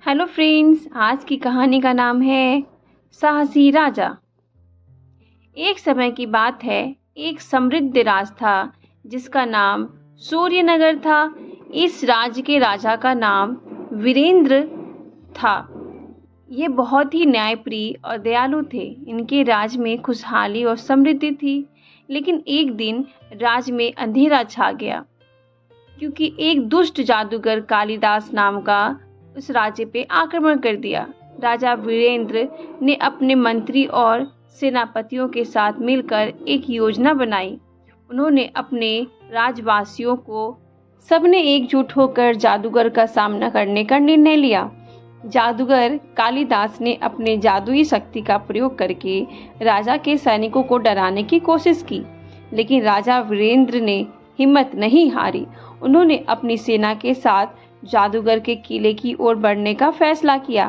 Hello friends, आज की कहानी का नाम है साहसी राजा। एक समय की बात है, एक समृद्ध राज था जिसका नाम सूर्यनगर था। इस राज्य के राजा का नाम वीरेंद्र था। ये बहुत ही न्यायप्रिय और दयालु थे। इनके राज में खुशहाली और समृद्धि थी। लेकिन एक दिन राज में अंधेरा छा गया, क्योंकि एक दुष्ट जादूगर कालिदास नाम का उस राज्य पे आक्रमण कर दिया। राजा वीरेंद्र ने अपने मंत्री और सेनापतियों के साथ मिलकर एक योजना बनाई। उन्होंने अपने राजवासियों को सबने एकजुट होकर जादूगर का सामना करने का निर्णय लिया। जादूगर कालिदास ने अपने जादुई शक्ति का प्रयोग करके राजा के सैनिकों को डराने की कोशिश की, लेकिन राजा वीरेंद्र ने हिम्मत नहीं हारी। उन्होंने अपनी सेना के साथ जादूगर के किले की ओर बढ़ने का फैसला किया।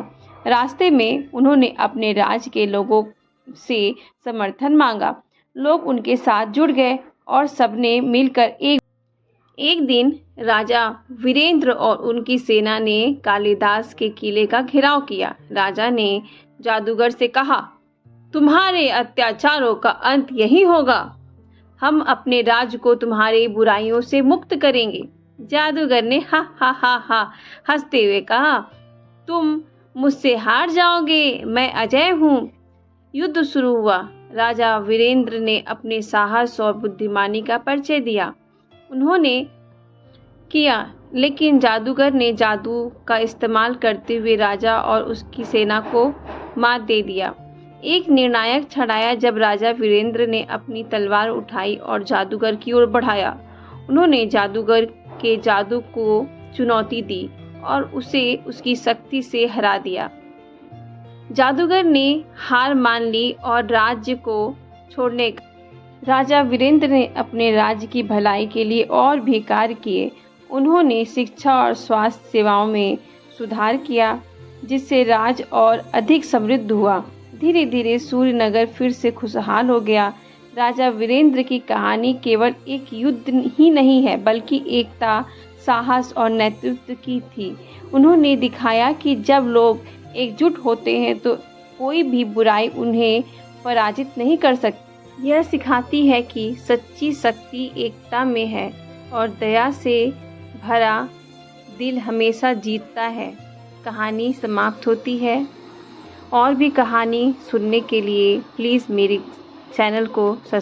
रास्ते में उन्होंने अपने राज्य के लोगों से समर्थन मांगा। लोग उनके साथ जुड़ गए और सबने मिलकर एक दिन राजा वीरेंद्र और उनकी सेना ने कालिदास के किले का घेराव किया। राजा ने जादूगर से कहा, तुम्हारे अत्याचारों का अंत यही होगा। हम अपने राज्य को तुम्हारी बुराइयों से मुक्त करेंगे। जादूगर ने हा हा हा हा हंसते हुए कहा, तुम मुझसे हार जाओगे, मैं अजय हूँ। युद्ध शुरू हुआ। राजा वीरेंद्र ने अपने साहस और बुद्धिमानी का परिचय दिया। उन्होंने किया, लेकिन जादूगर ने जादू का इस्तेमाल करते हुए राजा और उसकी सेना को मात दे दिया। एक निर्णायक क्षण आया जब राजा वीरेंद्र ने अपनी तलवार उठाई और जादूगर की ओर बढ़ाया। उन्होंने जादूगर के जादू को चुनौती दी और उसे उसकी शक्ति से हरा दिया। जादूगर ने हार मान ली और राज्य को छोड़ने का। राजा वीरेंद्र ने अपने राज्य की भलाई के लिए और भी कार्य किए। उन्होंने शिक्षा और स्वास्थ्य सेवाओं में सुधार किया, जिससे राज्य और अधिक समृद्ध हुआ। धीरे धीरे सूर्यनगर फिर से खुशहाल हो गया। राजा वीरेंद्र की कहानी केवल एक युद्ध ही नहीं है, बल्कि एकता, साहस और नेतृत्व की थी। उन्होंने दिखाया कि जब लोग एकजुट होते हैं तो कोई भी बुराई उन्हें पराजित नहीं कर सकती। यह सिखाती है कि सच्ची शक्ति एकता में है और दया से भरा दिल हमेशा जीतता है। कहानी समाप्त होती है। और भी कहानी सुनने के लिए प्लीज़ मेरे चैनल को सब्सक्राइब